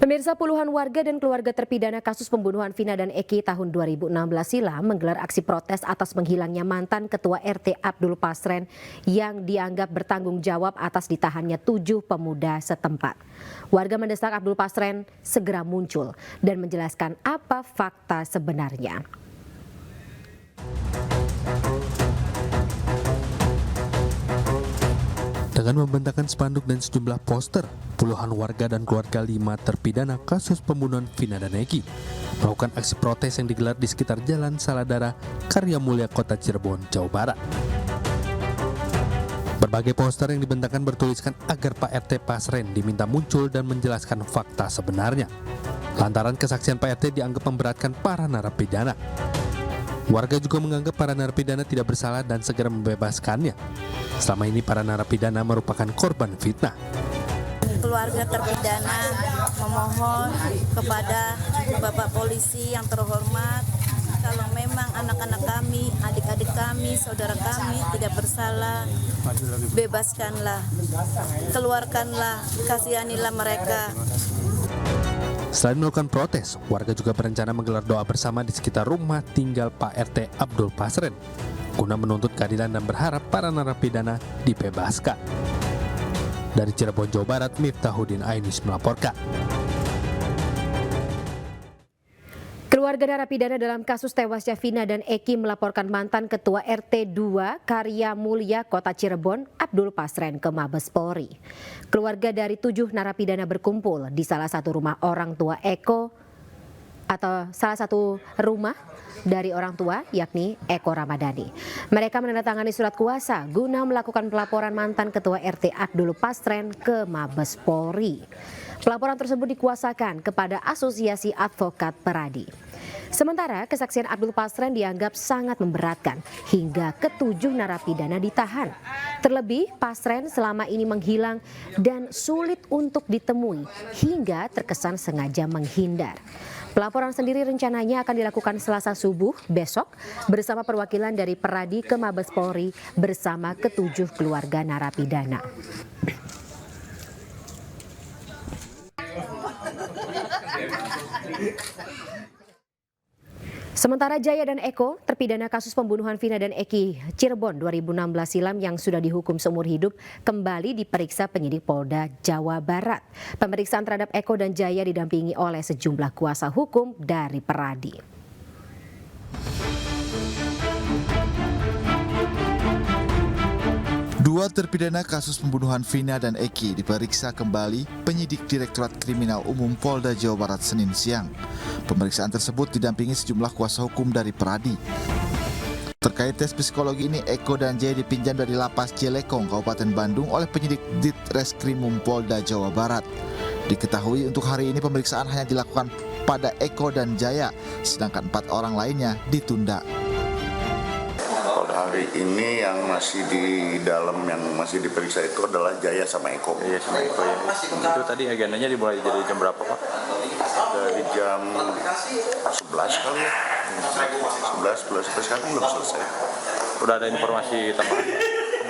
Pemirsa, puluhan warga dan keluarga terpidana kasus pembunuhan Vina dan Eki tahun 2016 silam menggelar aksi protes atas menghilangnya mantan Ketua RT Abdul Pasren yang dianggap bertanggung jawab atas ditahannya 7 pemuda setempat. Warga mendesak Abdul Pasren segera muncul dan menjelaskan apa fakta sebenarnya. Dengan membentangkan spanduk dan sejumlah poster, puluhan warga dan keluarga 5 terpidana kasus pembunuhan Vina dan Eki melakukan aksi protes yang digelar di sekitar Jalan Saladara, Karya Mulia, Kota Cirebon, Jawa Barat. Berbagai poster yang dibentangkan bertuliskan agar Pak RT Pasren diminta muncul dan menjelaskan fakta sebenarnya. Lantaran kesaksian Pak RT dianggap memberatkan para narapidana. Warga juga menganggap para narapidana tidak bersalah dan segera membebaskannya. Selama ini para narapidana merupakan korban fitnah. Keluarga terpidana memohon kepada Bapak Polisi yang terhormat, kalau memang anak-anak kami, adik-adik kami, saudara kami tidak bersalah, bebaskanlah, keluarkanlah, kasihanilah mereka. Selain melakukan protes, warga juga berencana menggelar doa bersama di sekitar rumah tinggal Pak RT Abdul Pasren guna menuntut keadilan dan berharap para narapidana dibebaskan. Dari Cirebon, Jawa Barat, Miftahudin Ainus melaporkan. Keluarga narapidana dalam kasus tewasnya Vina dan Eki melaporkan mantan Ketua RT 2 Karya Mulia, Kota Cirebon, Abdul Pasren ke Mabes Polri. Keluarga dari 7 narapidana berkumpul di salah satu rumah orang tua Eko atau salah satu rumah dari orang tua yakni Eko Ramadhani. Mereka menandatangani surat kuasa guna melakukan pelaporan mantan Ketua RT Abdul Pasren ke Mabes Polri. Pelaporan tersebut dikuasakan kepada Asosiasi Advokat Peradi. Sementara kesaksian Abdul Pasren dianggap sangat memberatkan hingga ke-7 narapidana ditahan. Terlebih Pasren selama ini menghilang dan sulit untuk ditemui hingga terkesan sengaja menghindar. Pelaporan sendiri rencananya akan dilakukan Selasa subuh besok bersama perwakilan dari Peradi ke Mabes Polri bersama ke-7 keluarga narapidana. Sementara Jaya dan Eko, terpidana kasus pembunuhan Vina dan Eki Cirebon 2016 silam yang sudah dihukum seumur hidup, kembali diperiksa penyidik Polda Jawa Barat. Pemeriksaan terhadap Eko dan Jaya didampingi oleh sejumlah kuasa hukum dari Peradi. Dua terpidana kasus pembunuhan Vina dan Eki diperiksa kembali penyidik Direktorat Kriminal Umum Polda Jawa Barat Senin siang. Pemeriksaan tersebut didampingi sejumlah kuasa hukum dari Peradi. Terkait tes psikologi ini, Eko dan Jaya dipinjam dari Lapas Jelekong, Kabupaten Bandung oleh penyidik Ditreskrimum Polda Jawa Barat. Diketahui untuk hari ini pemeriksaan hanya dilakukan pada Eko dan Jaya, sedangkan 4 orang lainnya ditunda. Hari ini yang masih di dalam yang masih diperiksa itu adalah Jaya sama Eko. Jaya sama Eko ya. Itu tadi agendanya dimulai dari jam berapa, Pak? Dari jam 11 kali ya. 11 sampai sekarang belum selesai. Udah ada informasi tambahan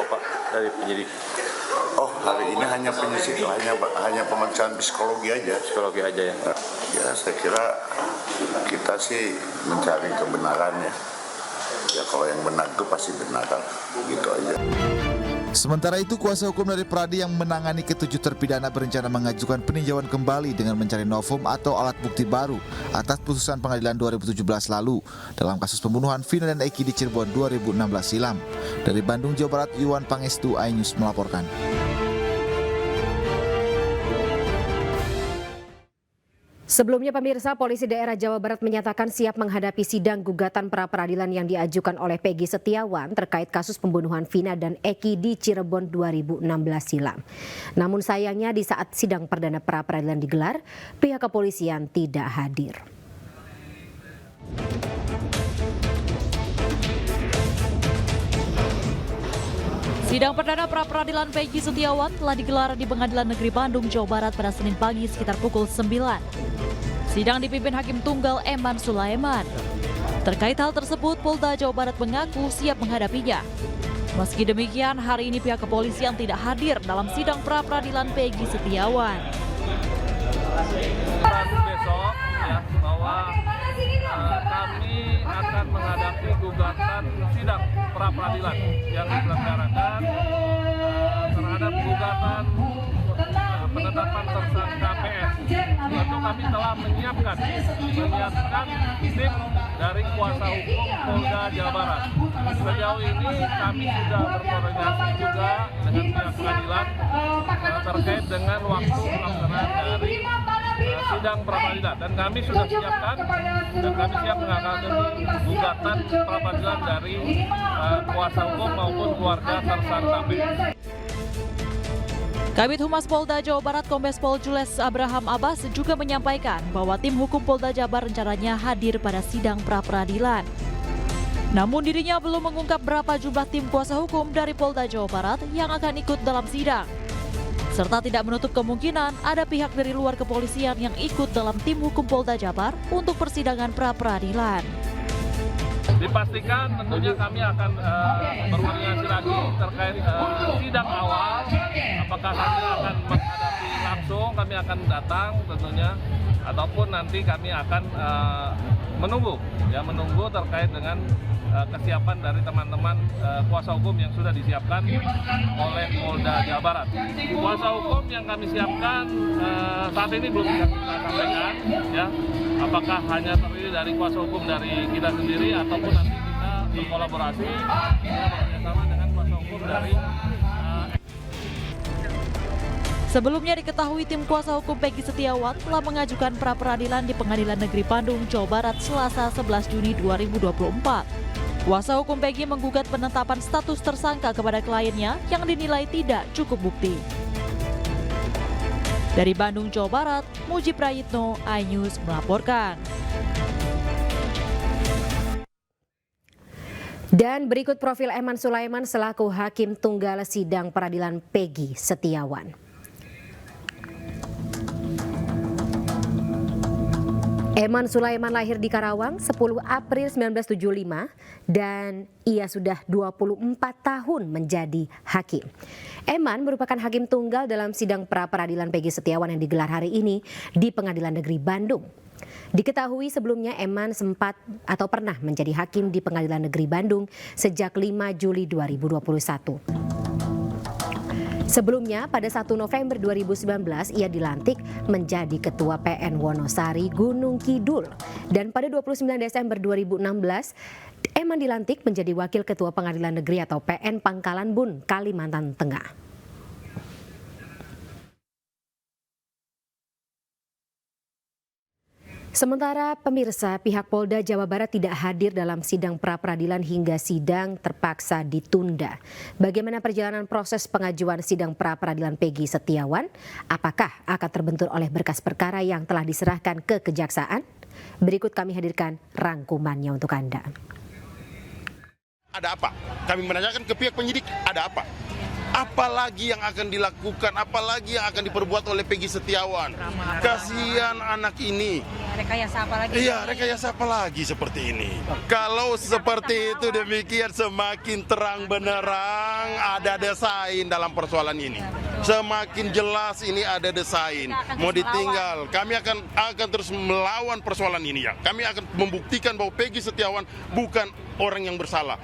Bapak dari penyidik? Oh, hari ini hanya penyisik, hanya pemeriksaan psikologi aja. Psikologi aja ya. Ya, saya kira kita sih mencari kebenarannya. Ya kalau yang benar itu pasti benar, gitu aja. Sementara itu kuasa hukum dari Peradi yang menangani ke-7 terpidana berencana mengajukan peninjauan kembali dengan mencari novum atau alat bukti baru atas putusan pengadilan 2017 lalu dalam kasus pembunuhan Vina dan Eki di Cirebon 2016 silam. Dari Bandung, Jawa Barat, Iwan Pangestu, iNews melaporkan. Sebelumnya pemirsa, Polisi Daerah Jawa Barat menyatakan siap menghadapi sidang gugatan pra-peradilan yang diajukan oleh Peggy Setiawan terkait kasus pembunuhan Vina dan Eki di Cirebon 2016 silam. Namun sayangnya di saat sidang perdana pra-peradilan digelar, pihak kepolisian tidak hadir. Sidang perdana pra-peradilan Peggy Setiawan telah digelar di Pengadilan Negeri Bandung, Jawa Barat pada Senin pagi sekitar pukul 9. Sidang dipimpin Hakim Tunggal Eman Sulaiman. Terkait hal tersebut, Polda Jawa Barat mengaku siap menghadapinya. Meski demikian, hari ini pihak kepolisian tidak hadir dalam sidang pra-peradilan Peggy Setiawan. akan menghadapi gugatan sidang pra-peradilan yang diselenggarakan terhadap gugatan penetapan tersangka PS. Tentu kami telah menyiapkan tim dari kuasa hukum Polda Jawa Barat. Sejauh ini kami sudah berkoordinasi juga dengan pihak pengadilan terkait dengan waktu pelaksanaan dari sidang pra-peradilan, dan kami sudah siapkan dan kami siap menghadapi gugatan pra-peradilan dari kuasa hukum maupun keluarga tersangka PS. Kabid Humas Polda Jawa Barat Kombes Pol Jules Abraham Abbas juga menyampaikan bahwa tim hukum Polda Jabar rencananya hadir pada sidang pra-peradilan. Namun dirinya belum mengungkap berapa jumlah tim kuasa hukum dari Polda Jawa Barat yang akan ikut dalam sidang, serta tidak menutup kemungkinan ada pihak dari luar kepolisian yang ikut dalam tim hukum Polda Jabar untuk persidangan pra-peradilan. Dipastikan tentunya kami akan berkoordinasi lagi terkait sidang awal, apakah kami akan menghadapi langsung, kami akan datang tentunya, ataupun nanti kami akan menunggu terkait dengan kesiapan dari teman-teman kuasa hukum yang sudah disiapkan oleh Polda Jawa Barat. Kuasa hukum yang kami siapkan saat ini belum bisa kita sampaikan, ya, apakah hanya terdiri dari kuasa hukum dari kita sendiri ataupun nanti kita berkolaborasi bersama dengan kuasa hukum dari Sebelumnya diketahui tim kuasa hukum Peggy Setiawan telah mengajukan pra-peradilan di Pengadilan Negeri Bandung, Jawa Barat Selasa 11 Juni 2024. Kuasa hukum Peggy menggugat penetapan status tersangka kepada kliennya yang dinilai tidak cukup bukti. Dari Bandung, Jawa Barat, Muji Prayitno, iNews melaporkan. Dan berikut profil Eman Sulaiman selaku Hakim Tunggal Sidang Peradilan Peggy Setiawan. Eman Sulaiman lahir di Karawang 10 April 1975 dan ia sudah 24 tahun menjadi hakim. Eman merupakan hakim tunggal dalam sidang pra-peradilan Peggy Setiawan yang digelar hari ini di Pengadilan Negeri Bandung. Diketahui sebelumnya Eman sempat atau pernah menjadi hakim di Pengadilan Negeri Bandung sejak 5 Juli 2021. Sebelumnya pada 1 November 2019 ia dilantik menjadi Ketua PN Wonosari Gunung Kidul. Dan pada 29 Desember 2016 Eman dilantik menjadi Wakil Ketua Pengadilan Negeri atau PN Pangkalan Bun, Kalimantan Tengah. Sementara pemirsa, pihak Polda Jawa Barat tidak hadir dalam sidang pra-peradilan hingga sidang terpaksa ditunda. Bagaimana perjalanan proses pengajuan sidang pra-peradilan Peggy Setiawan? Apakah akan terbentur oleh berkas perkara yang telah diserahkan ke Kejaksaan? Berikut kami hadirkan rangkumannya untuk Anda. Ada apa? Kami menanyakan ke pihak penyidik, ada apa? Apalagi yang akan dilakukan, apalagi yang akan diperbuat oleh Peggy Setiawan. Kasihan anak ini. Rekayasa apa lagi? Iya, rekayasa apa lagi seperti ini? Kalau seperti itu demikian semakin terang benderang ada desain dalam persoalan ini. Semakin jelas ini ada desain. Mau ditinggal, kami akan terus melawan persoalan ini ya. Kami akan membuktikan bahwa Peggy Setiawan bukan orang yang bersalah.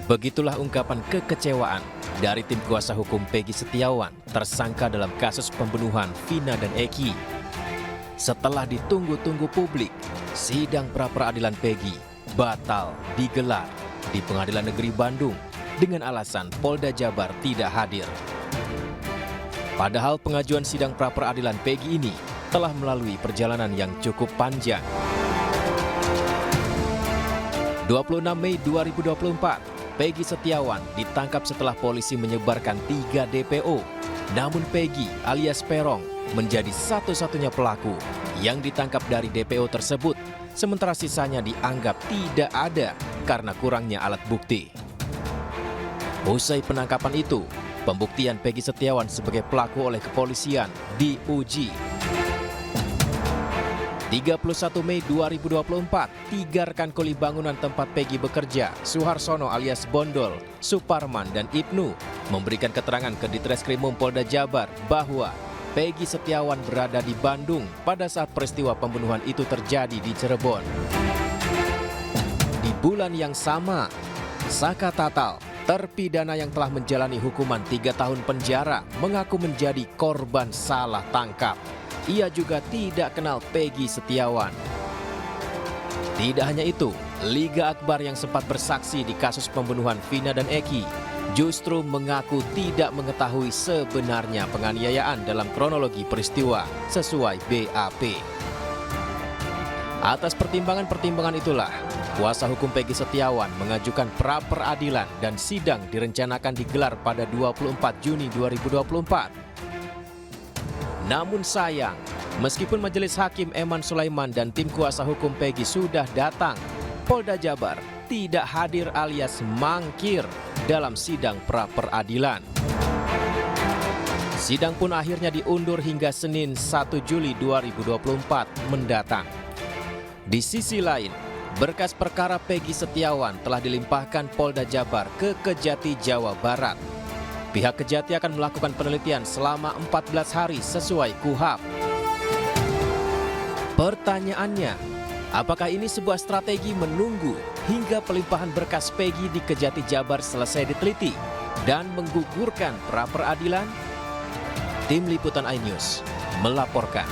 Begitulah ungkapan kekecewaan dari tim kuasa hukum Peggy Setiawan, tersangka dalam kasus pembunuhan Vina dan Eki. Setelah ditunggu-tunggu publik, sidang pra-peradilan Peggy batal digelar di Pengadilan Negeri Bandung dengan alasan Polda Jabar tidak hadir. Padahal pengajuan sidang pra-peradilan Peggy ini telah melalui perjalanan yang cukup panjang. 26 Mei 2024, Peggy Setiawan ditangkap setelah polisi menyebarkan 3 DPO. Namun Peggy alias Perong menjadi satu-satunya pelaku yang ditangkap dari DPO tersebut, sementara sisanya dianggap tidak ada karena kurangnya alat bukti. Usai penangkapan itu, pembuktian Peggy Setiawan sebagai pelaku oleh kepolisian diuji. 31 Mei 2024, 3 rekan kuli bangunan tempat Peggy bekerja, Suharsono alias Bondol, Suparman, dan Ibnu memberikan keterangan ke Ditreskrimum Polda Jabar bahwa Peggy Setiawan berada di Bandung pada saat peristiwa pembunuhan itu terjadi di Cirebon. Di bulan yang sama, Saka Tatal, terpidana yang telah menjalani hukuman 3 tahun penjara, mengaku menjadi korban salah tangkap. Ia juga tidak kenal Peggy Setiawan. Tidak hanya itu, Liga Akbar yang sempat bersaksi di kasus pembunuhan Vina dan Eki justru mengaku tidak mengetahui sebenarnya penganiayaan dalam kronologi peristiwa sesuai BAP. Atas pertimbangan-pertimbangan itulah, kuasa hukum Peggy Setiawan mengajukan pra-peradilan dan sidang direncanakan digelar pada 24 Juni 2024. Namun sayang, meskipun Majelis Hakim Eman Sulaiman dan tim kuasa hukum Peggy sudah datang, Polda Jabar tidak hadir alias mangkir dalam sidang pra-peradilan. Sidang pun akhirnya diundur hingga Senin 1 Juli 2024 mendatang. Di sisi lain, berkas perkara Peggy Setiawan telah dilimpahkan Polda Jabar ke Kejati, Jawa Barat. Pihak Kejati akan melakukan penelitian selama 14 hari sesuai KUHP. Pertanyaannya, apakah ini sebuah strategi menunggu hingga pelimpahan berkas Peggy di Kejati Jabar selesai diteliti dan menggugurkan pra-peradilan? Tim Liputan iNews melaporkan.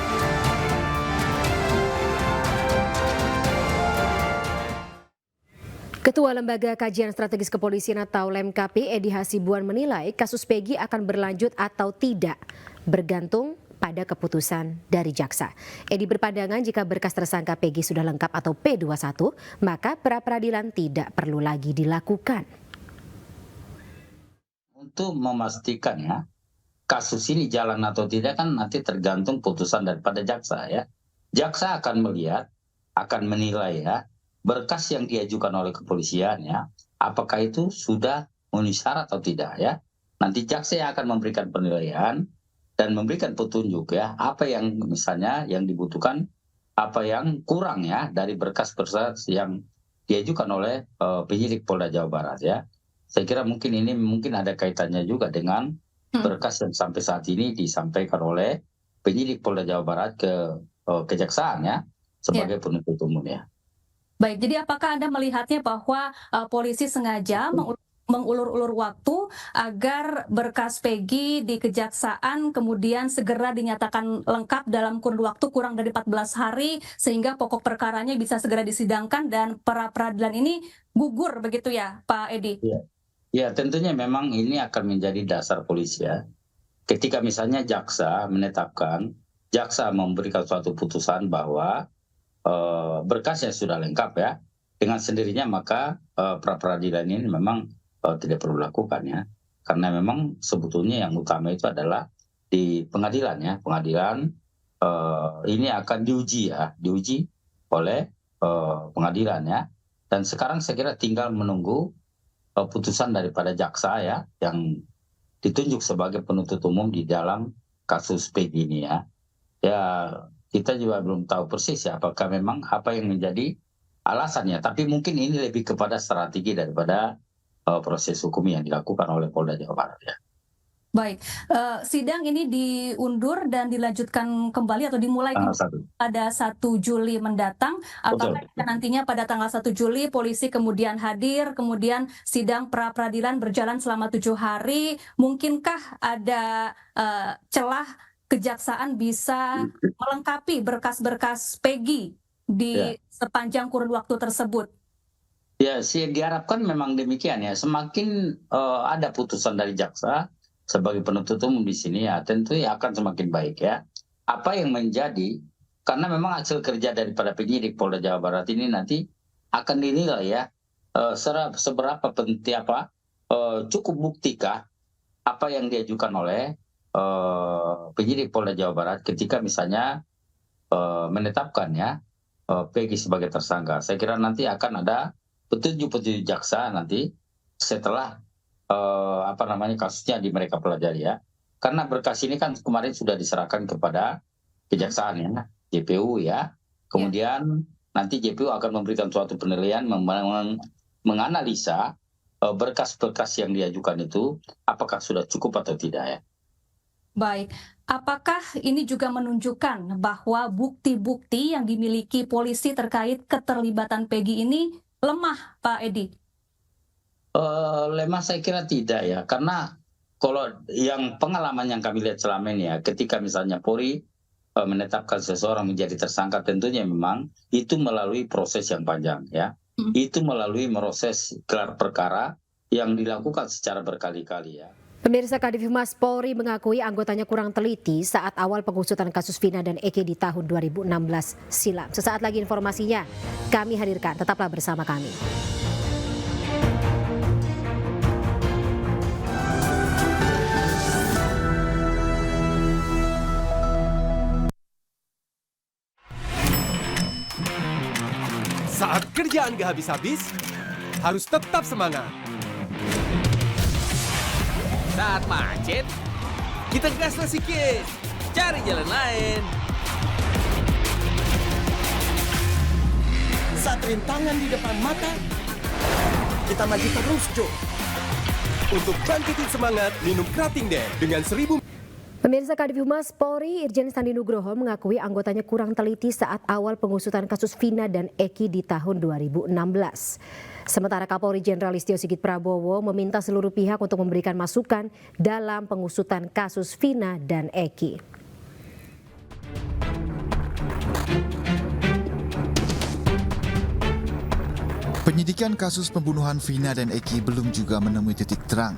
Ketua Lembaga Kajian Strategis Kepolisian atau LEMKP, Edi Hasibuan menilai kasus Peggy akan berlanjut atau tidak, bergantung pada keputusan dari jaksa. Edi berpandangan jika berkas tersangka Peggy sudah lengkap atau P21, maka pra-peradilan tidak perlu lagi dilakukan. Untuk memastikan ya, kasus ini jalan atau tidak kan nanti tergantung putusan daripada jaksa ya. Jaksa akan melihat, akan menilai ya, berkas yang diajukan oleh kepolisian ya, apakah itu sudah memenuhi syarat atau tidak ya. Nanti jaksa yang akan memberikan penilaian dan memberikan petunjuk ya, apa yang misalnya yang dibutuhkan, apa yang kurang ya dari berkas-berkas yang diajukan oleh penyidik Polda Jawa Barat ya. Saya kira mungkin ini ada kaitannya juga dengan berkas yang sampai saat ini disampaikan oleh penyidik Polda Jawa Barat ke kejaksaan ya, sebagai penuntut umum ya. Baik, jadi apakah Anda melihatnya bahwa polisi sengaja mengulur-ulur waktu agar berkas Peggy di kejaksaan kemudian segera dinyatakan lengkap dalam kurun waktu kurang dari 14 hari sehingga pokok perkaranya bisa segera disidangkan dan pra-peradilan ini gugur begitu ya Pak Edi? Ya, tentunya memang ini akan menjadi dasar polisi ya. Ketika misalnya jaksa menetapkan, jaksa memberikan suatu putusan bahwa berkasnya sudah lengkap ya, dengan sendirinya maka pra-peradilan ini memang tidak perlu dilakukan ya, karena memang sebetulnya yang utama itu adalah di pengadilan ya, pengadilan ini akan diuji oleh pengadilan ya, dan sekarang saya kira tinggal menunggu putusan daripada jaksa ya, yang ditunjuk sebagai penuntut umum di dalam kasus Peggy ini ya. Ya, kita juga belum tahu persis ya apakah memang apa yang menjadi alasannya. Tapi mungkin ini lebih kepada strategi daripada proses hukum yang dilakukan oleh Polda Jawa Barat ya. Baik, sidang ini diundur dan dilanjutkan kembali atau dimulai pada 1 Juli mendatang. Apakah nantinya pada tanggal 1 Juli polisi kemudian hadir, kemudian sidang pra-peradilan berjalan selama 7 hari. Mungkinkah ada celah kejaksaan bisa melengkapi berkas-berkas Peggy di sepanjang kurun waktu tersebut? Ya, sih diharapkan memang demikian ya. Semakin ada putusan dari jaksa sebagai penuntut umum di sini ya, tentu ya akan semakin baik ya. Apa yang menjadi, karena memang hasil kerja daripada penyidik Polda Jawa Barat ini nanti akan dinilai ya, seberapa penting cukup buktikah apa yang diajukan oleh penyidik Polda Jawa Barat ketika misalnya menetapkan ya Peggy sebagai tersangka. Saya kira nanti akan ada petunjuk-petunjuk jaksa nanti setelah kasusnya mereka pelajari ya. Karena berkas ini kan kemarin sudah diserahkan kepada kejaksaan ya, JPU ya. Kemudian nanti JPU akan memberikan suatu penilaian menganalisa berkas-berkas yang diajukan itu apakah sudah cukup atau tidak ya. Baik, apakah ini juga menunjukkan bahwa bukti-bukti yang dimiliki polisi terkait keterlibatan Peggy ini lemah, Pak Edi? Lemah saya kira tidak ya, karena kalau yang pengalaman yang kami lihat selama ini ya, ketika misalnya Polri menetapkan seseorang menjadi tersangka, tentunya memang itu melalui proses yang panjang ya. Itu melalui proses gelar perkara yang dilakukan secara berkali-kali ya. Pemirsa, Kadif Humas Polri mengakui anggotanya kurang teliti saat awal pengusutan kasus Vina dan Eki di tahun 2016 silam. Sesaat lagi informasinya kami hadirkan, tetaplah bersama kami. Saat kerjaan gak habis-habis, harus tetap semangat. Saat macet, kita gaslah sedikit, cari jalan lain. Saat rintangan di depan mata, kita maju terus, Jo. Untuk bangkitin semangat, minum Krating deh dengan 1000. Pemirsa, Kadif Humas Polri Irjen Sandi Nugroho mengakui anggotanya kurang teliti saat awal pengusutan kasus Vina dan Eki di tahun 2016. Sementara Kapolri Jenderal Listio Sigit Prabowo meminta seluruh pihak untuk memberikan masukan dalam pengusutan kasus Vina dan Eki. Penyidikan kasus pembunuhan Vina dan Eki belum juga menemui titik terang.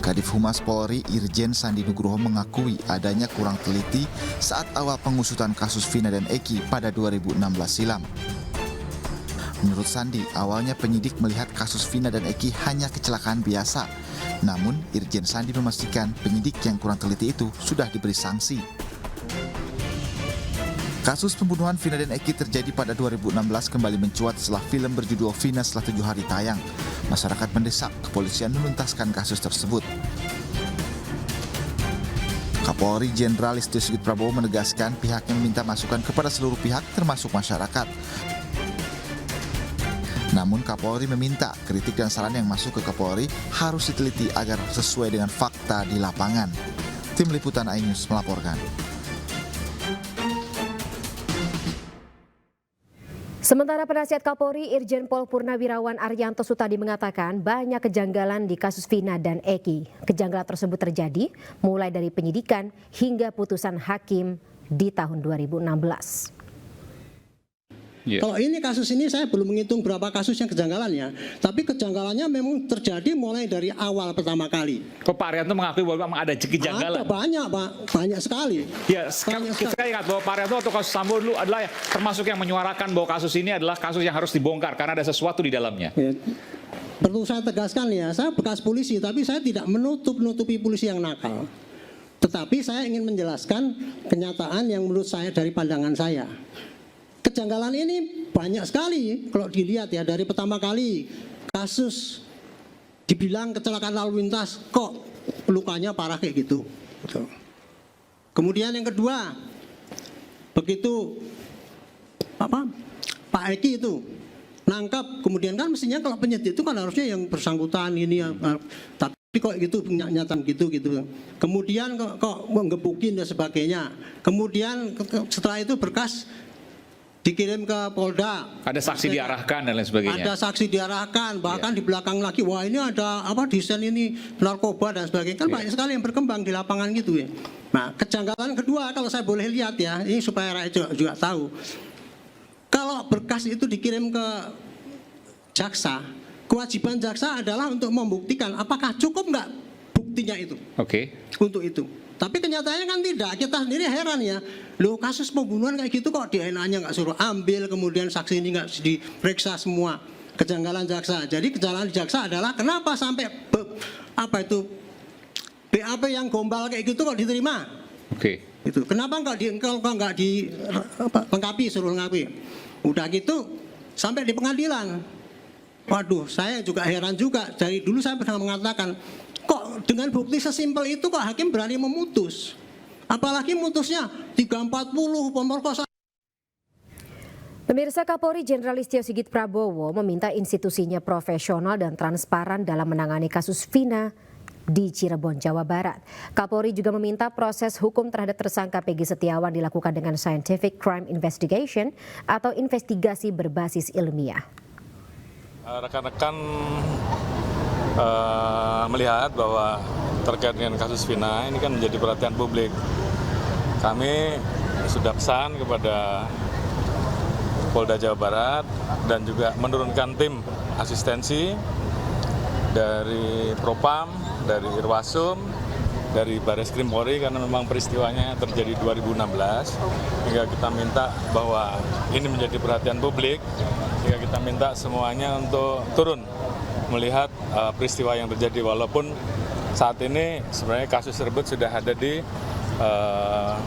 Kadif Humas Polri Irjen Sandi Nugroho mengakui adanya kurang teliti saat awal pengusutan kasus Vina dan Eki pada 2016 silam. Menurut Sandi, awalnya penyidik melihat kasus Vina dan Eki hanya kecelakaan biasa. Namun, Irjen Sandi memastikan penyidik yang kurang teliti itu sudah diberi sanksi. Kasus pembunuhan Vina dan Eki terjadi pada 2016 kembali mencuat setelah film berjudul Vina setelah 7 hari tayang. Masyarakat mendesak kepolisian menuntaskan kasus tersebut. Kapolri Jenderal Listio Sigit Prabowo menegaskan pihaknya meminta masukan kepada seluruh pihak termasuk masyarakat. Namun Kapolri meminta kritik dan saran yang masuk ke Kapolri harus diteliti agar sesuai dengan fakta di lapangan. Tim Liputan iNews melaporkan. Sementara penasihat Kapolri Irjen Pol Purnawirawan Arianto Sutadi mengatakan banyak kejanggalan di kasus Vina dan Eki. Kejanggalan tersebut terjadi mulai dari penyidikan hingga putusan hakim di tahun 2016. Kalau ini kasus ini saya belum menghitung berapa kasus yang kejanggalannya, tapi kejanggalannya memang terjadi mulai dari awal pertama kali. Kok Pak Arianto mengakui bahwa memang ada kejanggalan? Ada banyak, Pak, banyak sekali. Ya, kita ingat bahwa Pak Arianto atau kasus Sambo dulu adalah termasuk yang menyuarakan bahwa kasus ini adalah kasus yang harus dibongkar karena ada sesuatu di dalamnya. Ya. Perlu saya tegaskan ya, saya bekas polisi, tapi saya tidak menutupi polisi yang nakal. Tetapi saya ingin menjelaskan kenyataan yang menurut saya dari pandangan saya. Kejanggalan ini banyak sekali kalau dilihat ya, dari pertama kali kasus dibilang kecelakaan lalu lintas kok lukanya parah kayak gitu. Kemudian yang kedua, begitu Pak Eki itu nangkap, kemudian kan mestinya kalau penyidik itu kan harusnya yang bersangkutan ini ya, tapi kok gitu nyata gitu. Kemudian kok ngebukin dan sebagainya. Kemudian setelah itu berkas dikirim ke Polda. Ada saksi diarahkan dan lain sebagainya. Ada saksi diarahkan, bahkan di belakang lagi, wah ini ada desain ini narkoba dan sebagainya. Kan banyak sekali yang berkembang di lapangan gitu ya. Nah, kejanggalan kedua kalau saya boleh lihat ya, ini supaya rakyat juga tahu. Kalau berkas itu dikirim ke jaksa, kewajiban jaksa adalah untuk membuktikan apakah cukup nggak buktinya itu. Oke. Untuk itu. Tapi kenyataannya kan tidak. Kita sendiri heran ya. Loh, kasus pembunuhan kayak gitu kok DNA-nya nggak suruh ambil, kemudian saksi ini nggak diperiksa semua. Kejanggalan jaksa. Jadi kejanggalan jaksa adalah kenapa sampai BAP yang gombal kayak gitu kok diterima? Oke. Itu kenapa nggak dilengkapi, suruh lengkapi? Udah gitu sampai di pengadilan. Waduh, saya juga heran juga. Dari dulu saya pernah mengatakan, kok dengan bukti sesimpel itu kok hakim berani memutus? Apalagi mutusnya 340 pemerkosaan. Pemirsa, Kapolri Jenderal Listio Sigit Prabowo meminta institusinya profesional dan transparan dalam menangani kasus Vina di Cirebon, Jawa Barat. Kapolri juga meminta proses hukum terhadap tersangka Peggy Setiawan dilakukan dengan scientific crime investigation atau investigasi berbasis ilmiah. Rekan-rekan melihat bahwa terkait dengan kasus Vina ini kan menjadi perhatian publik. Kami sudah pesan kepada Polda Jawa Barat dan juga menurunkan tim asistensi dari Propam, dari Irwasum, dari Bareskrim Polri karena memang peristiwanya terjadi 2016. Hingga kita minta bahwa ini menjadi perhatian publik, hingga kita minta semuanya untuk turun melihat peristiwa yang terjadi, walaupun saat ini sebenarnya kasus tersebut sudah ada di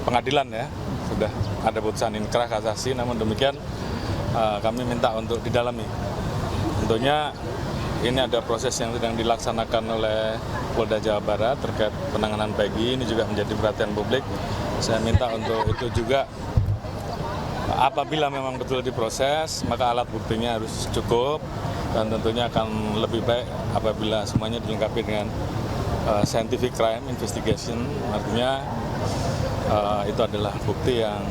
pengadilan ya, sudah ada putusan inkrah kasasi, namun demikian kami minta untuk didalami. Tentunya ini ada proses yang sedang dilaksanakan oleh Polda Jawa Barat terkait penanganan Peggy, ini juga menjadi perhatian publik. Saya minta untuk itu juga, apabila memang betul diproses, maka alat buktinya harus cukup dan tentunya akan lebih baik apabila semuanya dilengkapi dengan scientific crime investigation, artinya itu adalah bukti yang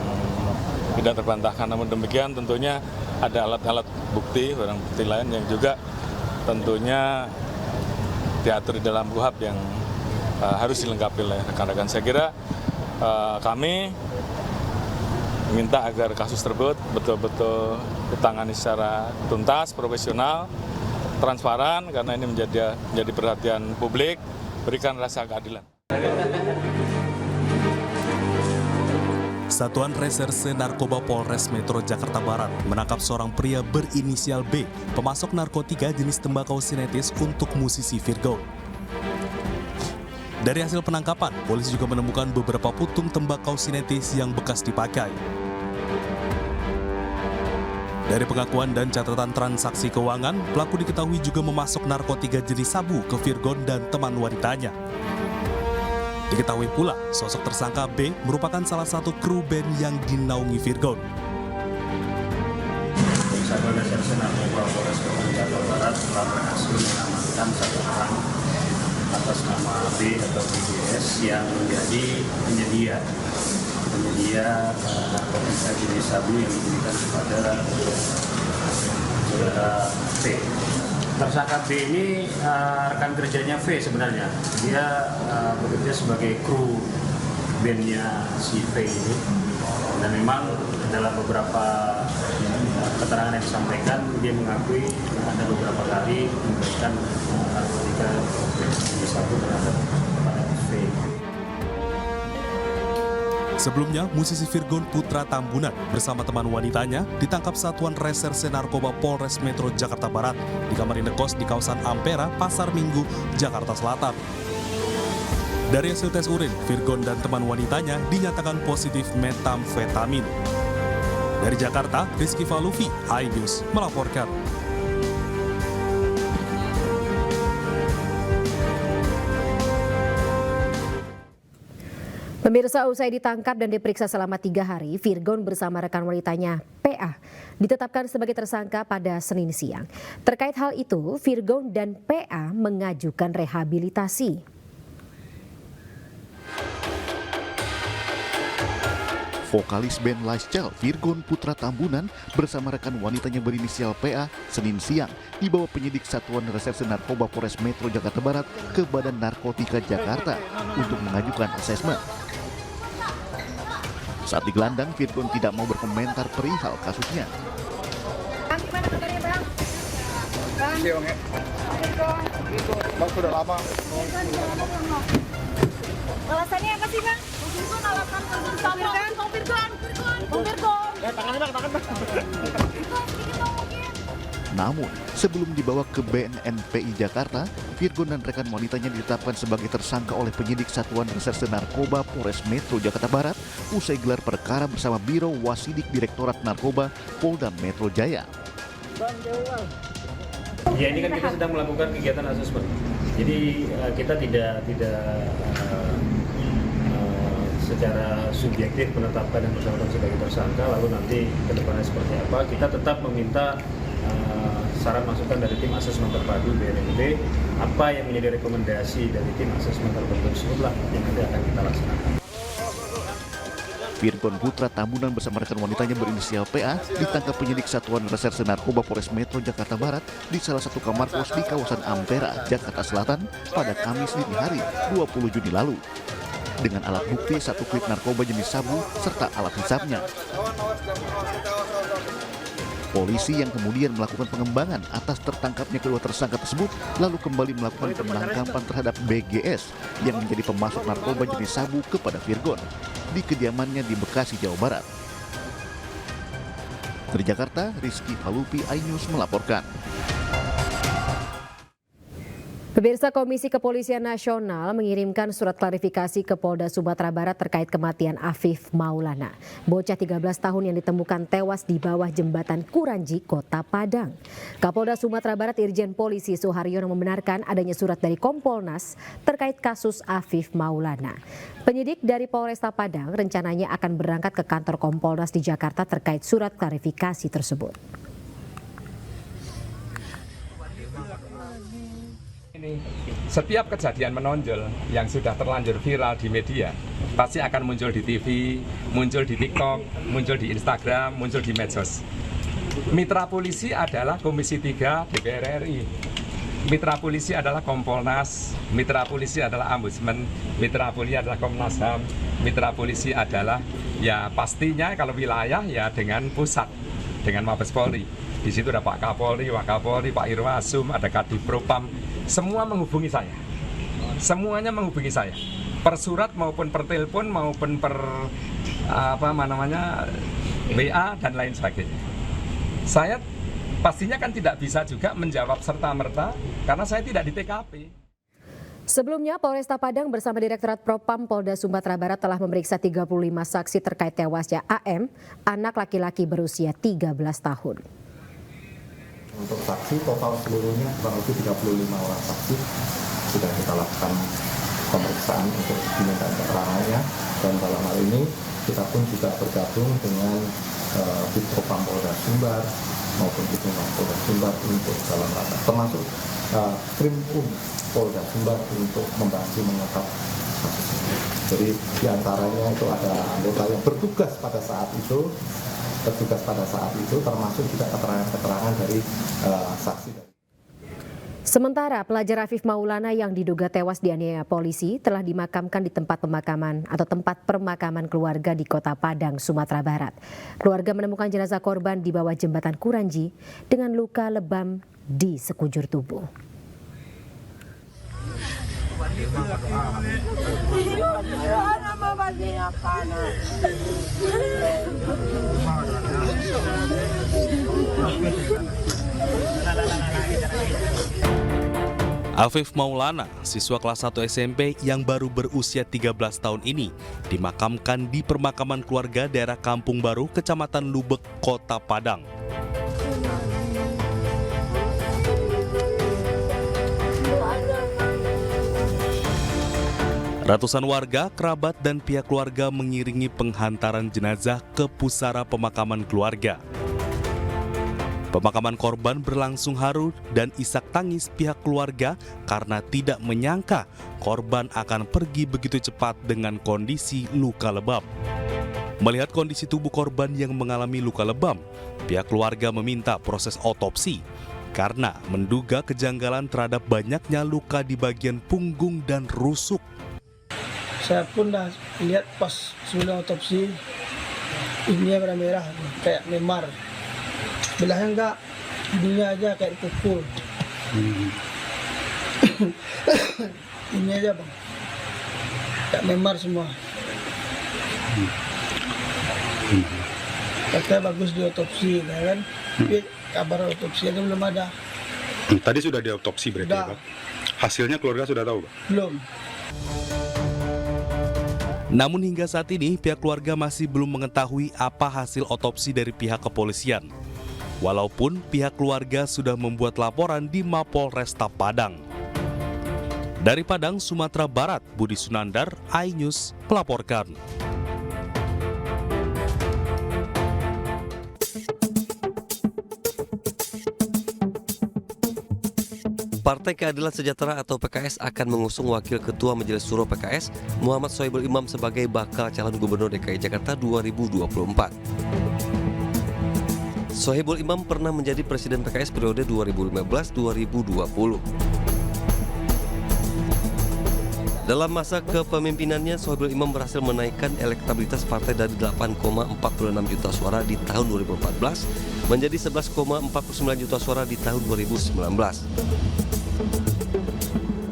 tidak terbantahkan. Namun demikian tentunya ada alat-alat bukti, barang bukti lain yang juga tentunya diatur di dalam KUHP yang harus dilengkapi oleh rekan-rekan. Saya kira kami minta agar kasus tersebut betul-betul ditangani secara tuntas, profesional, transparan, karena ini menjadi perhatian publik, berikan rasa keadilan. Satuan Reserse Narkoba Polres Metro Jakarta Barat menangkap seorang pria berinisial B, pemasok narkotika jenis tembakau sintetis untuk musisi Virgo. Dari hasil penangkapan, polisi juga menemukan beberapa putung tembakau sintetis yang bekas dipakai. Dari pengakuan dan catatan transaksi keuangan, pelaku diketahui juga memasok narkotika jenis sabu ke Virgon dan teman wanitanya. Diketahui pula, sosok tersangka B merupakan salah satu kru band yang dinaungi Virgon. Satuan Reserse Narkoba Polres Jakarta Barat telah berhasil mengamankan satu orang atas nama B atau BGS yang menjadi penyedia narkotika jenis sabu yang diberikan kepada saudara V. Tersangka B ini rekan kerjanya V sebenarnya. Dia bekerja sebagai kru bandnya si V ini. Dan memang dalam beberapa keterangan yang disampaikan, dia mengakui ada beberapa kali memberikan narkotika jenis sabu terhadap V. Sebelumnya, musisi Virgon Putra Tambunan bersama teman wanitanya ditangkap Satuan Reserse Narkoba Polres Metro Jakarta Barat di kamar indekos di kawasan Ampera, Pasar Minggu, Jakarta Selatan. Dari hasil tes urin, Virgon dan teman wanitanya dinyatakan positif metamfetamin. Dari Jakarta, Rizky Falufi, iNews melaporkan. Pemirsa, usai ditangkap dan diperiksa selama 3 hari, Virgon bersama rekan wanitanya PA ditetapkan sebagai tersangka pada Senin siang. Terkait hal itu, Virgon dan PA mengajukan rehabilitasi. Vokalis band Laiscel, Virgon Putra Tambunan bersama rekan wanitanya berinisial PA Senin siang dibawa penyidik Satuan Reserse Narkoba Polres Metro Jakarta Barat ke Badan Narkotika Jakarta untuk mengajukan asesmen. Saat digelandang, Virgon tidak mau berkomentar perihal kasusnya. Bang, gimana kabarnya, Bang? Bang? Bang, sudah lama. Alasannya apa sih, Bang? Alasan Virgon. Tangannya, Bang, tangan, Bang. Namun, sebelum dibawa ke BNNPI Jakarta, Virgon dan rekan wanitanya ditetapkan sebagai tersangka oleh penyidik Satuan Reserse Narkoba Polres Metro Jakarta Barat usai gelar perkara bersama Biro Wasidik Direktorat Narkoba Polda Metro Jaya. Ya, ini kan kita sedang melakukan kegiatan asesmen. Jadi kita tidak secara subjektif menetapkan yang bersangkutan sebagai tersangka, lalu nanti ke depannya seperti apa. Kita tetap meminta saran masukan dari tim asesmen terpadu BNNB, apa yang menjadi rekomendasi dari tim asesmen terpadu tersebutlah yang nanti akan kita laksanakan. Virgon Putra Tambunan bersama rekan wanitanya berinisial PA ditangkap penyidik Satuan Reserse Narkoba Polres Metro Jakarta Barat di salah satu kamar kos di kawasan Ampera, Jakarta Selatan pada Kamis dini hari 20 Juni lalu. Dengan alat bukti 1 klip narkoba jenis sabu serta alat hisapnya. Polisi yang kemudian melakukan pengembangan atas tertangkapnya kedua tersangka tersebut lalu kembali melakukan penangkapan terhadap BGS yang menjadi pemasok narkoba jenis sabu kepada Virgon di kediamannya di Bekasi, Jawa Barat. Dari Jakarta, Rizky Palupi, iNews melaporkan. Pemirsa, Komisi Kepolisian Nasional mengirimkan surat klarifikasi ke Polda Sumatera Barat terkait kematian Afif Maulana, bocah 13 tahun yang ditemukan tewas di bawah jembatan Kuranji, Kota Padang. Kapolda Sumatera Barat Irjen Polisi Suharyono membenarkan adanya surat dari Kompolnas terkait kasus Afif Maulana. Penyidik dari Polresta Padang rencananya akan berangkat ke kantor Kompolnas di Jakarta terkait surat klarifikasi tersebut. Setiap kejadian menonjol yang sudah terlanjur viral di media pasti akan muncul di TV, muncul di TikTok, muncul di Instagram, muncul di medsos. Mitra polisi adalah Komisi 3 DPR RI. Mitra polisi adalah Kompolnas, mitra polisi adalah Ombudsman, mitra polisi adalah Komnas HAM, mitra polisi adalah ya pastinya kalau wilayah ya dengan pusat, dengan Mabes Polri. Di situ ada Pak Kapolri, Wakapolri, Pak Irwasum, ada Kadipropam. Semua menghubungi saya, semuanya menghubungi saya, per surat maupun per telepon maupun per WA dan lain sebagainya. Saya pastinya kan tidak bisa juga menjawab serta-merta karena saya tidak di TKP. Sebelumnya, Polresta Padang bersama Direktorat Propam Polda Sumatera Barat telah memeriksa 35 saksi terkait tewasnya AM, anak laki-laki berusia 13 tahun. Untuk saksi total seluruhnya kurang lebih 35 orang saksi sudah kita lakukan pemeriksaan untuk diminta keterangannya, dan dalam hal ini kita pun juga bergabung dengan Propam Polda Sumbar maupun Ditlantas Polda Sumbar untuk dalam rangka termasuk Krimum Polda Sumbar untuk membantu mengungkap kasus ini. Jadi diantaranya itu ada anggota yang bertugas pada saat itu termasuk juga keterangan-keterangan dari saksi. Sementara pelajar Afif Maulana yang diduga tewas dianiaya polisi telah dimakamkan di tempat pemakaman keluarga di Kota Padang, Sumatera Barat. Keluarga menemukan jenazah korban di bawah jembatan Kuranji dengan luka lebam di sekujur tubuh. Afif Maulana, siswa kelas 1 SMP yang baru berusia 13 tahun ini, dimakamkan di permakaman keluarga daerah Kampung Baru, Kecamatan Lubek, Kota Padang. Ratusan warga, kerabat, dan pihak keluarga mengiringi penghantaran jenazah ke pusara pemakaman keluarga. Pemakaman korban berlangsung haru dan isak tangis pihak keluarga karena tidak menyangka korban akan pergi begitu cepat dengan kondisi luka lebam. Melihat kondisi tubuh korban yang mengalami luka lebam, pihak keluarga meminta proses otopsi karena menduga kejanggalan terhadap banyaknya luka di bagian punggung dan rusuk. Saya pun dah lihat pas sebelum otopsi, ininya merah-merah kayak memar. Belahnya enggak, hidungnya aja kayak dipukul. Ini aja bang, kayak memar semua. Katanya bagus di otopsi, kan? Tapi kabar otopsi aja belum ada. Tadi sudah diotopsi berarti ya, Pak? Hasilnya keluarga sudah tahu, Pak? Belum. Namun hingga saat ini pihak keluarga masih belum mengetahui apa hasil otopsi dari pihak kepolisian. Walaupun pihak keluarga sudah membuat laporan di Mapolresta Padang. Dari Padang, Sumatera Barat, Budi Sunandar, iNews melaporkan. Partai Keadilan Sejahtera atau PKS akan mengusung Wakil Ketua Majelis Syuro PKS, Muhammad Sohibul Imam sebagai bakal calon Gubernur DKI Jakarta 2024. Sohibul Imam pernah menjadi Presiden PKS periode 2015-2020. Dalam masa kepemimpinannya, Sohibul Imam berhasil menaikkan elektabilitas partai dari 8,46 juta suara di tahun 2014 menjadi 11,49 juta suara di tahun 2019.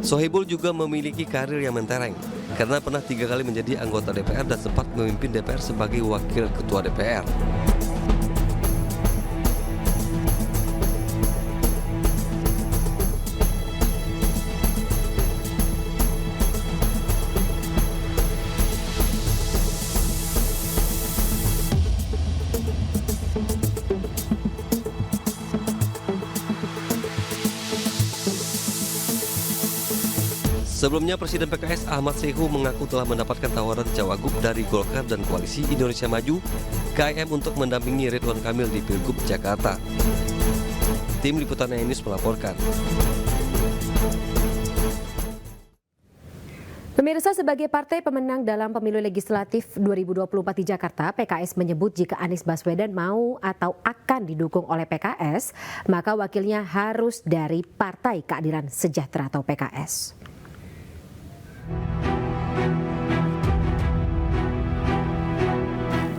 Sohibul juga memiliki karir yang mentereng karena pernah 3 kali menjadi anggota DPR dan sempat memimpin DPR sebagai wakil ketua DPR. Sebelumnya, Presiden PKS Ahmad Sehu mengaku telah mendapatkan tawaran cawagup dari Golkar dan Koalisi Indonesia Maju (KIM) untuk mendampingi Ridwan Kamil di Pilgub Jakarta. Tim Liputan iNews melaporkan. Pemirsa, sebagai partai pemenang dalam pemilu legislatif 2024 di Jakarta, PKS menyebut jika Anies Baswedan mau atau akan didukung oleh PKS, maka wakilnya harus dari Partai Keadilan Sejahtera atau PKS.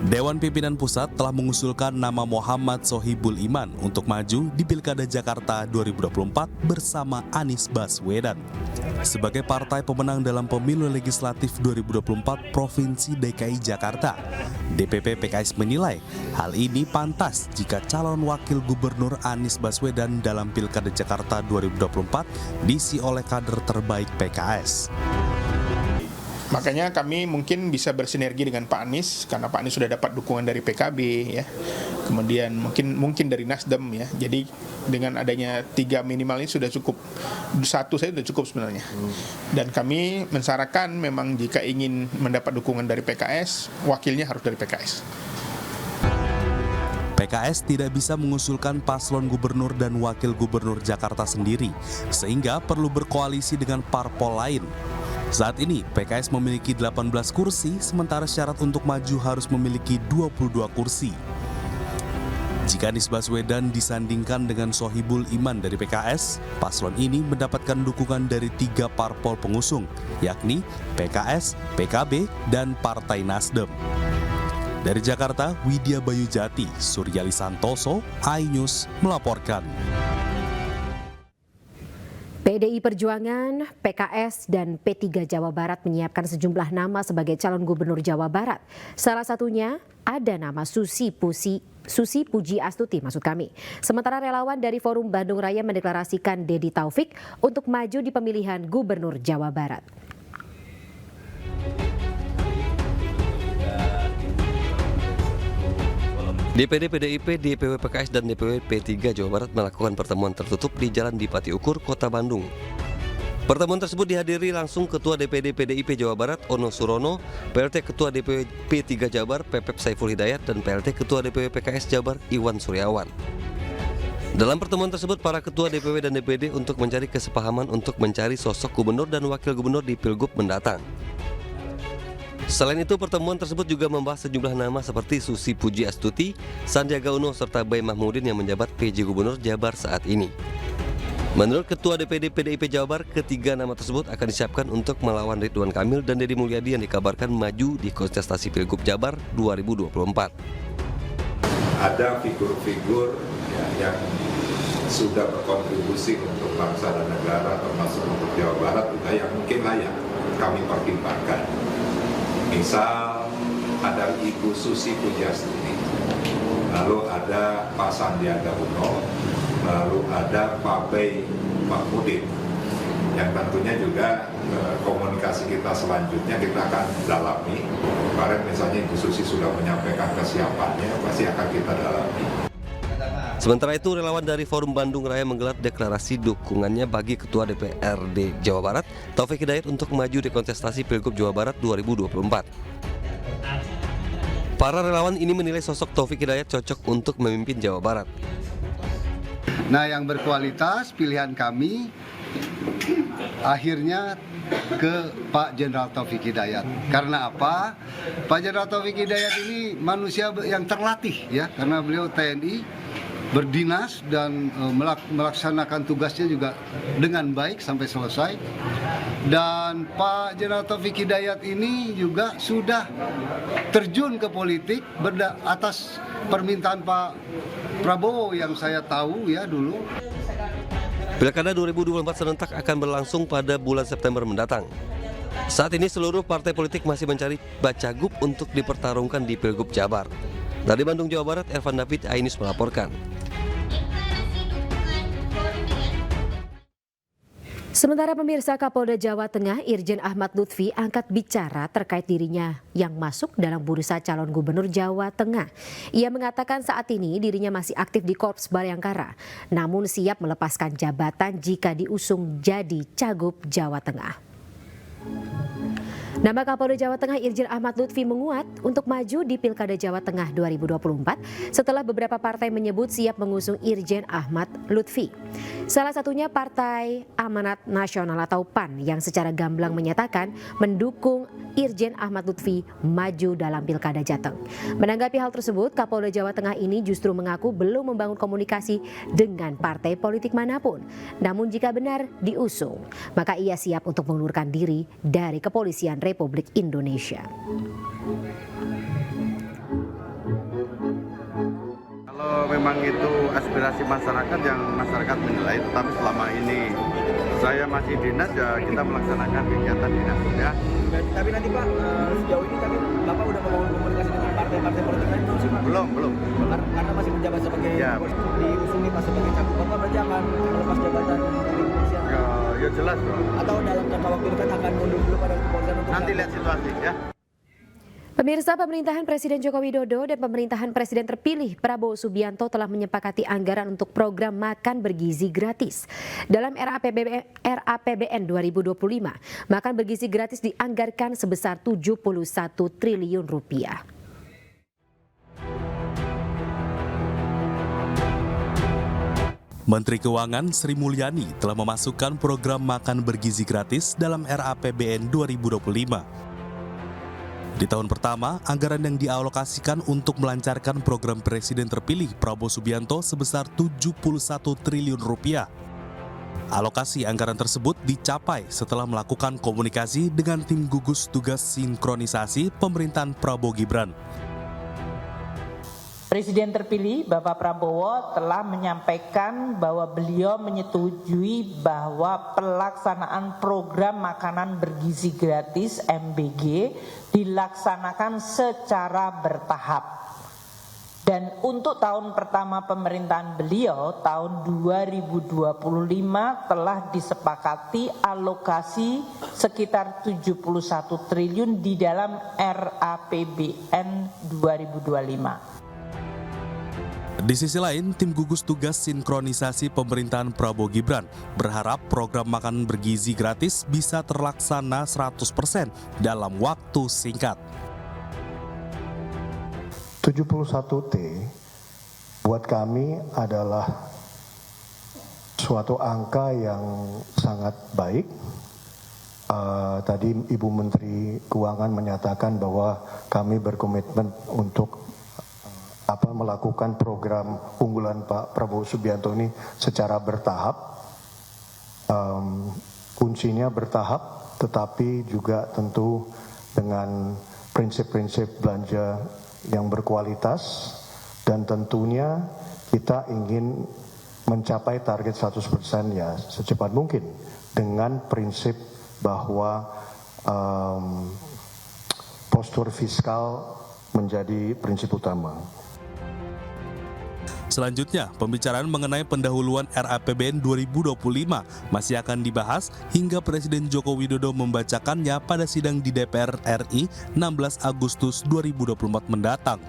Dewan Pimpinan Pusat telah mengusulkan nama Muhammad Sohibul Iman untuk maju di Pilkada Jakarta 2024 bersama Anies Baswedan. Sebagai partai pemenang dalam pemilu legislatif 2024 Provinsi DKI Jakarta, DPP PKS menilai hal ini pantas jika calon wakil gubernur Anies Baswedan dalam Pilkada Jakarta 2024 diisi oleh kader terbaik PKS. Makanya kami mungkin bisa bersinergi dengan Pak Anies karena Pak Anies sudah dapat dukungan dari PKB ya. Kemudian mungkin dari Nasdem ya. Jadi dengan adanya 3 minimal ini sudah cukup. 1 saja sudah cukup sebenarnya. Dan kami mensyaratkan memang jika ingin mendapat dukungan dari PKS, wakilnya harus dari PKS. PKS tidak bisa mengusulkan paslon gubernur dan wakil gubernur Jakarta sendiri, sehingga perlu berkoalisi dengan parpol lain. Saat ini, PKS memiliki 18 kursi, sementara syarat untuk maju harus memiliki 22 kursi. Jika Anies Baswedan disandingkan dengan Sohibul Iman dari PKS, paslon ini mendapatkan dukungan dari 3 parpol pengusung, yakni PKS, PKB, dan Partai Nasdem. Dari Jakarta, Widya Bayujati, Suryali Santoso, iNews melaporkan. PDI Perjuangan, PKS, dan P3 Jawa Barat menyiapkan sejumlah nama sebagai calon gubernur Jawa Barat. Salah satunya ada nama Susi Puji Astuti maksud kami. Sementara relawan dari Forum Bandung Raya mendeklarasikan Dedi Taufik untuk maju di pemilihan gubernur Jawa Barat. DPD PDIP, DPW PKS, dan DPW P3 Jawa Barat melakukan pertemuan tertutup di Jalan Dipati Ukur, Kota Bandung. Pertemuan tersebut dihadiri langsung Ketua DPD PDIP Jawa Barat, Ono Surono, PLT Ketua DPW P3 Jabar, Pepep Saiful Hidayat, dan PLT Ketua DPW PKS Jabar, Iwan Suryawan. Dalam pertemuan tersebut, para Ketua DPW dan DPD untuk mencari kesepahaman untuk mencari sosok gubernur dan wakil gubernur di Pilgub mendatang. Selain itu, pertemuan tersebut juga membahas sejumlah nama seperti Susi Puji Astuti, Sandiaga Uno, serta Bay Mahmudin yang menjabat PJ Gubernur Jabar saat ini. Menurut Ketua DPD PDIP Jabar, ketiga nama tersebut akan disiapkan untuk melawan Ridwan Kamil dan Deddy Mulyadi yang dikabarkan maju di kontestasi Pilgub Jabar 2024. Ada figur-figur yang sudah berkontribusi untuk bangsa dan negara, termasuk untuk Jawa Barat juga yang mungkin layak kami pertimbangkan. Misal ada Ibu Susi Pujiastuti, lalu ada Pak Sandiaga Uno, lalu ada Pak Bay Mahmudin, yang tentunya juga komunikasi kita selanjutnya kita akan dalami. Kemarin misalnya Ibu Susi sudah menyampaikan kesiapannya, pasti akan kita dalami. Sementara itu, relawan dari Forum Bandung Raya menggelar deklarasi dukungannya bagi Ketua DPRD Jawa Barat, Taufik Hidayat, untuk maju di kontestasi Pilgub Jawa Barat 2024. Para relawan ini menilai sosok Taufik Hidayat cocok untuk memimpin Jawa Barat. Nah, yang berkualitas pilihan kami akhirnya ke Pak Jenderal Taufik Hidayat. Karena apa? Pak Jenderal Taufik Hidayat ini manusia yang terlatih ya, karena beliau TNI, berdinas dan melaksanakan tugasnya juga dengan baik sampai selesai. Dan Pak Jenderal Taufik Hidayat ini juga sudah terjun ke politik atas permintaan Pak Prabowo yang saya tahu ya dulu. Pilkada 2024 serentak akan berlangsung pada bulan September mendatang. Saat ini seluruh partai politik masih mencari bacagub untuk dipertarungkan di Pilgub Jabar. Dari Bandung, Jawa Barat, Ervan David, Ainus melaporkan. Sementara pemirsa, Kapolda Jawa Tengah Irjen Ahmad Lutfi angkat bicara terkait dirinya yang masuk dalam bursa calon gubernur Jawa Tengah. Ia mengatakan saat ini dirinya masih aktif di Korps Bayangkara, namun siap melepaskan jabatan jika diusung jadi Cagup Jawa Tengah. Nama Kapolda Jawa Tengah Irjen Ahmad Lutfi menguat untuk maju di Pilkada Jawa Tengah 2024 setelah beberapa partai menyebut siap mengusung Irjen Ahmad Lutfi. Salah satunya Partai Amanat Nasional atau PAN yang secara gamblang menyatakan mendukung Irjen Ahmad Lutfi maju dalam Pilkada Jateng. Menanggapi hal tersebut, Kapolda Jawa Tengah ini justru mengaku belum membangun komunikasi dengan partai politik manapun. Namun jika benar diusung, maka ia siap untuk mengundurkan diri dari Kepolisian Republik Indonesia. Kalau memang itu aspirasi masyarakat yang masyarakat menilai, tetapi selama ini saya masih dinas, ya kita melaksanakan kegiatan dinas ya. Tapi nanti Pak, sejauh ini tapi Bapak udah membangun komunikasi dengan partai-partai politik lain belum sih Pak? Belum. Karena masih menjabat sebagai diusung nih Pak sebagai cagup, Bapak berarti akan melepas jabatan dari kepolisian? Ya jelas dong. Atau dalam jangka waktu dekat akan mundur dulu pada kepolisian untuk nanti lihat situasi ya. Pemirsa, pemerintahan Presiden Joko Widodo dan pemerintahan Presiden terpilih Prabowo Subianto telah menyepakati anggaran untuk program makan bergizi gratis. Dalam RAPBN 2025, makan bergizi gratis dianggarkan sebesar 71 triliun rupiah. Menteri Keuangan Sri Mulyani telah memasukkan program makan bergizi gratis dalam RAPBN 2025. Di tahun pertama, anggaran yang dialokasikan untuk melancarkan program Presiden terpilih Prabowo Subianto sebesar 71 triliun rupiah. Alokasi anggaran tersebut dicapai setelah melakukan komunikasi dengan tim gugus tugas sinkronisasi pemerintahan Prabowo Gibran. Presiden terpilih Bapak Prabowo telah menyampaikan bahwa beliau menyetujui bahwa pelaksanaan program makanan bergizi gratis MBG dilaksanakan secara bertahap. Dan untuk tahun pertama pemerintahan beliau, tahun 2025 telah disepakati alokasi sekitar 71 triliun di dalam RAPBN 2025. Di sisi lain, tim gugus tugas sinkronisasi pemerintahan Prabowo Gibran berharap program makan bergizi gratis bisa terlaksana 100% dalam waktu singkat. 71T buat kami adalah suatu angka yang sangat baik. Tadi Ibu Menteri Keuangan menyatakan bahwa kami berkomitmen untuk melakukan program unggulan Pak Prabowo Subianto ini secara bertahap. Kuncinya bertahap, tetapi juga tentu dengan prinsip-prinsip belanja yang berkualitas, dan tentunya kita ingin mencapai target 100% ya secepat mungkin dengan prinsip bahwa postur fiskal menjadi prinsip utama. Selanjutnya, pembicaraan mengenai pendahuluan RAPBN 2025 masih akan dibahas hingga Presiden Joko Widodo membacakannya pada sidang di DPR RI 16 Agustus 2024 mendatang.